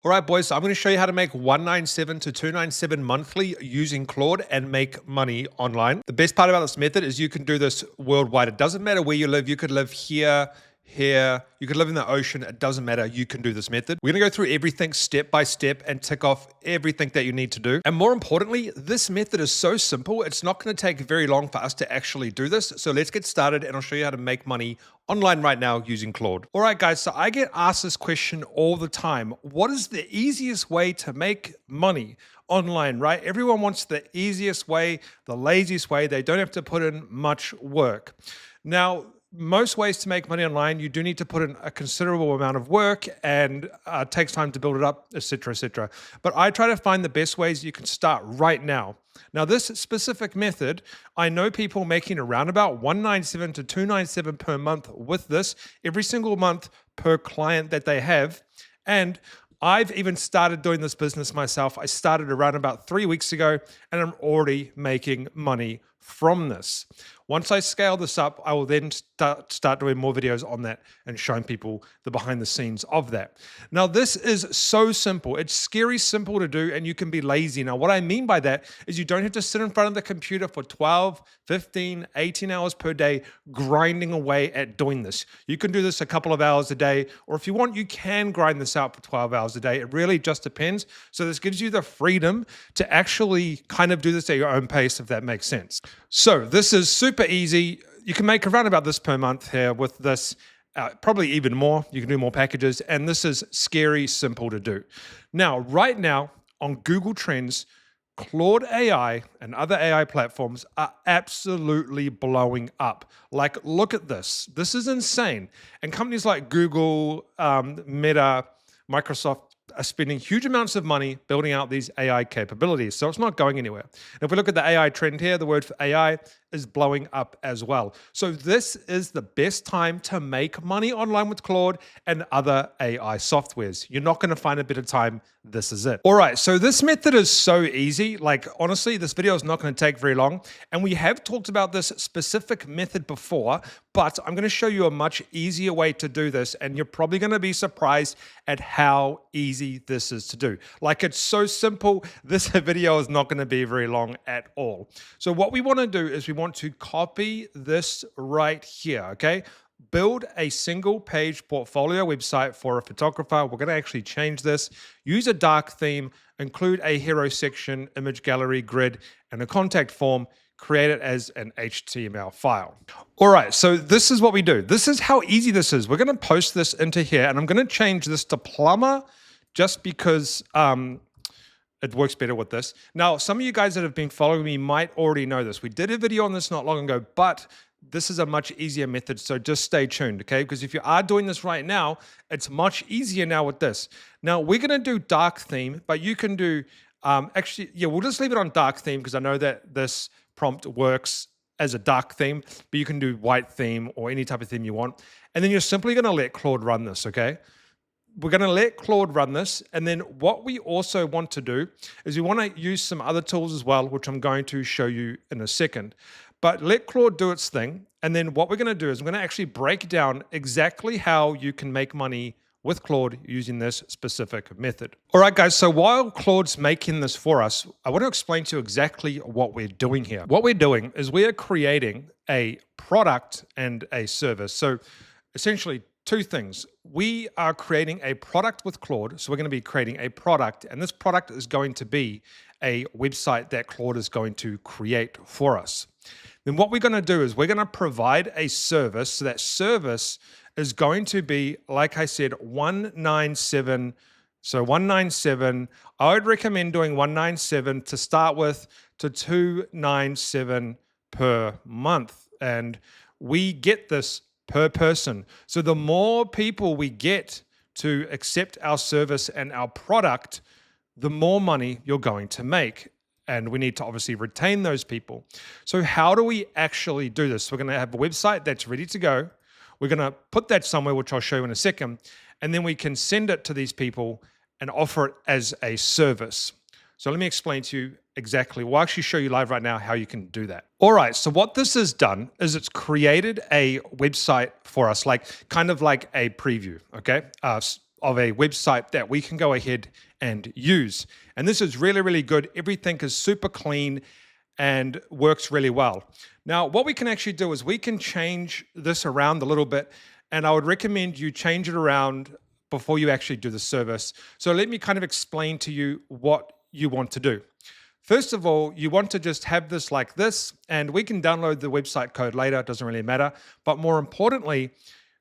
All right, boys, so I'm going to show you how to make 197 to 297 monthly using Claude and make money online. The best part about this method is you can do this worldwide. It doesn't matter where you live. You could live here, you could live in the ocean. It doesn't matter. You can do this method. We're going to go through everything step by step and tick off everything that you need to do. And more importantly, this method is so simple. It's not going to take very long for us to actually do this. So let's get started and I'll show you how to make money online right now using Claude. All right, guys, so I get asked this question all the time. What is the easiest way to make money online, right? Everyone wants the easiest way, the laziest way. They don't have to put in much work. Now, most ways to make money online, you do need to put in a considerable amount of work and it takes time to build it up, etc., etc. But I try to find the best ways you can start right now. Now, this specific method, I know people making around about 197 to 297 per month with this every single month per client that they have. And I've even started doing this business myself. I started around about 3 weeks ago and I'm already making money from this. Once I scale this up, I will then start doing more videos on that and showing people the behind the scenes of that. Now, this is so simple. It's scary simple to do and you can be lazy. Now, what I mean by that is you don't have to sit in front of the computer for 12, 15, 18 hours per day grinding away at doing this. You can do this a couple of hours a day, or if you want, you can grind this out for 12 hours a day. It really just depends. So this gives you the freedom to actually kind of do this at your own pace, if that makes sense. So this is super easy. You can make around about this per month here with this, probably even more. You can do more packages, and this is scary simple to do. Now, right now on Google Trends, Claude AI and other AI platforms are absolutely blowing up. Like, look at this. This is insane. And companies like Google, Meta, Microsoft are spending huge amounts of money building out these AI capabilities. So it's not going anywhere. And if we look at the AI trend here, the word for AI is blowing up as well. So this is the best time to make money online with Claude and other AI softwares. You're not going to find a better time. This is it. All right, so this method is so easy. Like, honestly, this video is not going to take very long. And we have talked about this specific method before, but I'm going to show you a much easier way to do this. And you're probably going to be surprised at how easy this is to do. Like, it's so simple. This video is not going to be very long at all. So what we want to do is we want to copy this right here, okay? Build a single page portfolio website for a photographer. We're going to actually change this. Use a dark theme, include a hero section, image gallery, grid, and a contact form. Create it as an HTML file. All right, so this is what we do. This is how easy this is. We're going to post this into here, and I'm going to change this to plumber just because it works better with this. Now, some of you guys that have been following me might already know this. We did a video on this not long ago, but this is a much easier method, so just stay tuned, okay? Because if you are doing this right now, it's much easier now with this. Now, we're going to do dark theme, but you can do, actually, yeah, we'll just leave it on dark theme because I know that this prompt works as a dark theme, but you can do white theme or any type of theme you want. And then you're simply going to let Claude run this, okay? We're going to let Claude run this. And then what we also want to do is we want to use some other tools as well, which I'm going to show you in a second. But let Claude do its thing. And then what we're going to do is we're going to actually break down exactly how you can make money with Claude using this specific method. All right, guys, so while Claude's making this for us, I want to explain to you exactly what we're doing here. What we're doing is we are creating a product and a service. So essentially, two things. We are creating a product with Claude. So we're going to be creating a product, and this product is going to be a website that Claude is going to create for us. Then what we're going to do is we're going to provide a service. So that service is going to be, like I said, 197. So 197, I would recommend doing 197 to start with to 297 per month. And we get this per person. So the more people we get to accept our service and our product, the more money you're going to make. And we need to obviously retain those people. So how do we actually do this? We're going to have a website that's ready to go. We're going to put that somewhere, which I'll show you in a second. And then we can send it to these people and offer it as a service. So let me explain to you exactly. We'll actually show you live right now how you can do that. All right, so what this has done is it's created a website for us, like kind of like a preview, okay? of a website that we can go ahead and use. And this is really, really good. Everything is super clean and works really well. Now, what we can actually do is we can change this around a little bit, and I would recommend you change it around before you actually do the service. So let me kind of explain to you what you want to do. First of all, you want to just have this like this, and we can download the website code later, it doesn't really matter. But more importantly,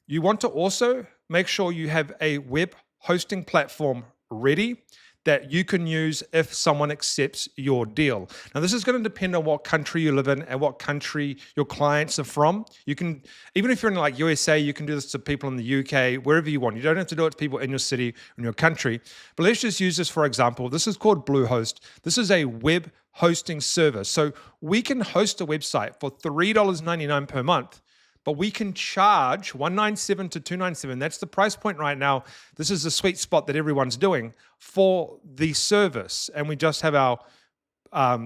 you want to also make sure you have a web hosting platform ready that you can use if someone accepts your deal. Now, this is going to depend on what country you live in and what country your clients are from. You can, even if you're in like USA, you can do this to people in the UK, wherever you want. You don't have to do it to people in your city, in your country. But let's just use this for example. This is called Bluehost. This is a web hosting service. So we can host a website for $3.99 per month. But we can charge $197 to $297. That's the price point right now. This is the sweet spot that everyone's doing for the service. And we just have our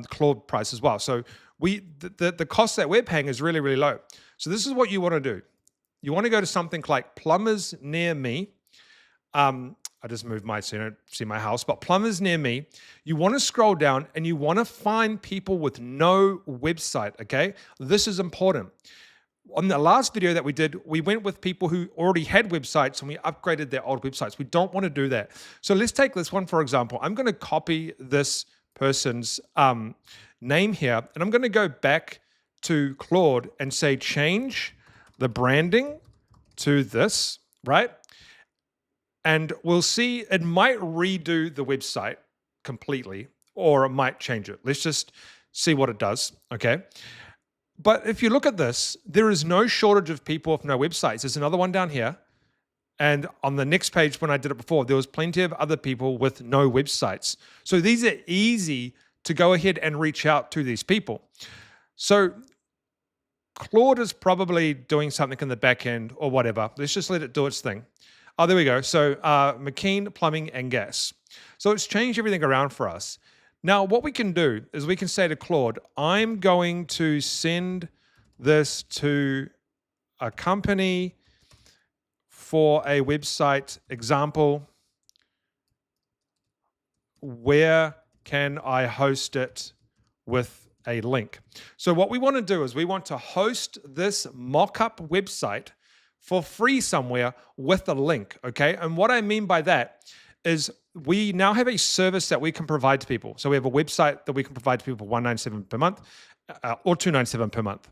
Claude price as well. So the cost that we're paying is really, really low. So this is what you want to do. You want to go to something like Plumbers Near Me. I just moved so you don't see my house, but Plumbers Near Me. You want to scroll down and you want to find people with no website, okay? This is important. On the last video that we did, we went with people who already had websites and we upgraded their old websites. We don't want to do that. So let's take this one, for example. I'm going to copy this person's name here, and I'm going to go back to Claude and say, change the branding to this, right? And we'll see, it might redo the website completely, or it might change it. Let's just see what it does, okay? But if you look at this, there is no shortage of people with no websites. There's another one down here. And on the next page, when I did it before, there was plenty of other people with no websites. So these are easy to go ahead and reach out to these people. So Claude is probably doing something in the back end or whatever. Let's just let it do its thing. Oh, there we go. So McKean Plumbing and Gas. So it's changed everything around for us. Now, what we can do is we can say to Claude, I'm going to send this to a company for a website example. Where can I host it with a link? So what we want to do is we want to host this mock-up website for free somewhere with a link, okay? And what I mean by that is we now have a service that we can provide to people. So we have a website that we can provide to people for $197 per month or $297 per month.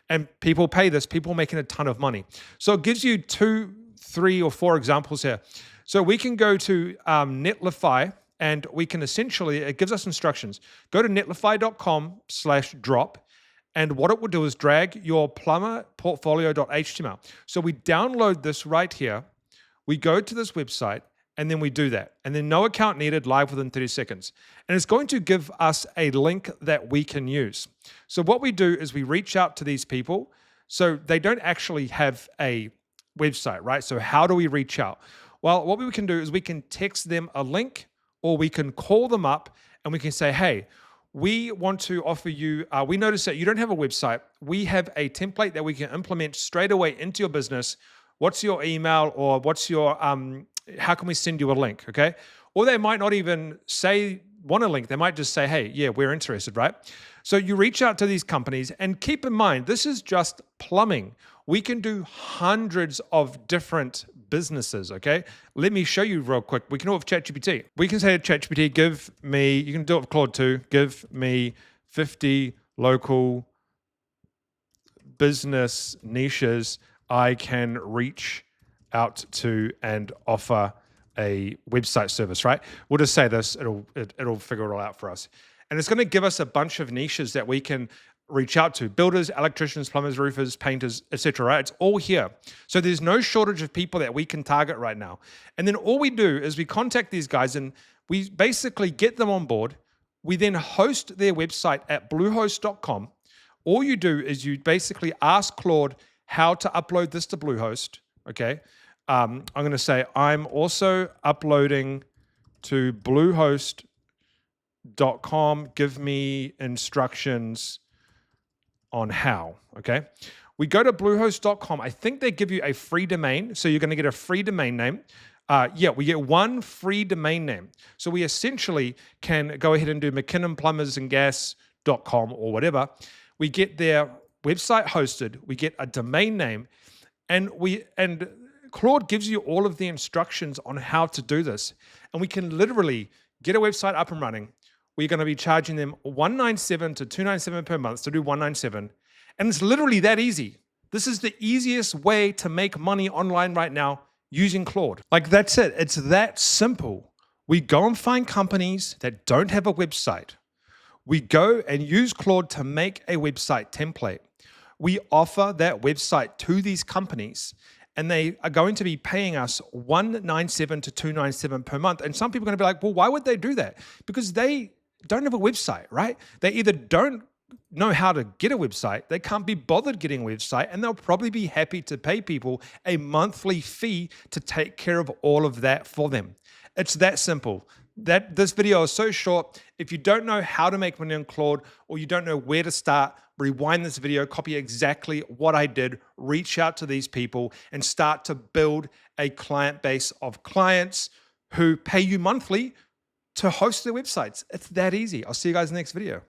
And people pay this, people are making a ton of money. So it gives you 2, 3, or 4 examples here. So we can go to Netlify and we can essentially, it gives us instructions. Go to netlify.com/drop. And what it will do is drag your plumberportfolio.html. So we download this right here. We go to this website, and then we do that. And then no account needed, live within 30 seconds. And it's going to give us a link that we can use. So what we do is we reach out to these people. So they don't actually have a website, right? So how do we reach out? Well, what we can do is we can text them a link, or we can call them up and we can say, hey, we want to offer you, we notice that you don't have a website. We have a template that we can implement straight away into your business. What's your email, or what's your, how can we send you a link, okay? Or they might not even want a link. They might just say, hey, yeah, we're interested, right? So you reach out to these companies, and keep in mind, this is just plumbing. We can do hundreds of different businesses, okay? Let me show you real quick. We can do it with ChatGPT. We can say to ChatGPT, give me, you can do it with Claude too, give me 50 local business niches I can reach out to and offer a website service, right? We'll just say this, it'll figure it all out for us. And it's going to give us a bunch of niches that we can reach out to: builders, electricians, plumbers, roofers, painters, etc. Right? It's all here. So there's no shortage of people that we can target right now. And then all we do is we contact these guys and we basically get them on board. We then host their website at bluehost.com. All you do is you basically ask Claude how to upload this to Bluehost, okay? I'm going to say, I'm also uploading to bluehost.com. Give me instructions on how, okay? We go to bluehost.com. I think they give you a free domain, so you're going to get a free domain name. Yeah, we get one free domain name. So we essentially can go ahead and do mckinnonplumbersandgas.com or whatever. We get their website hosted, we get a domain name, and Claude gives you all of the instructions on how to do this. And we can literally get a website up and running. We're going to be charging them $197 to $297 per month to do $197. And it's literally that easy. This is the easiest way to make money online right now using Claude. Like, that's it. It's that simple. We go and find companies that don't have a website. We go and use Claude to make a website template. We offer that website to these companies, and they are going to be paying us $197 to $297 per month. And some people are going to be like, well, why would they do that? Because they don't have a website, right? They either don't know how to get a website, they can't be bothered getting a website, and they'll probably be happy to pay people a monthly fee to take care of all of that for them. It's that simple. This video is so short. If you don't know how to make money on Claude, or you don't know where to start, rewind this video, copy exactly what I did, reach out to these people, and start to build a client base of clients who pay you monthly to host their websites. It's that easy. I'll see you guys in the next video.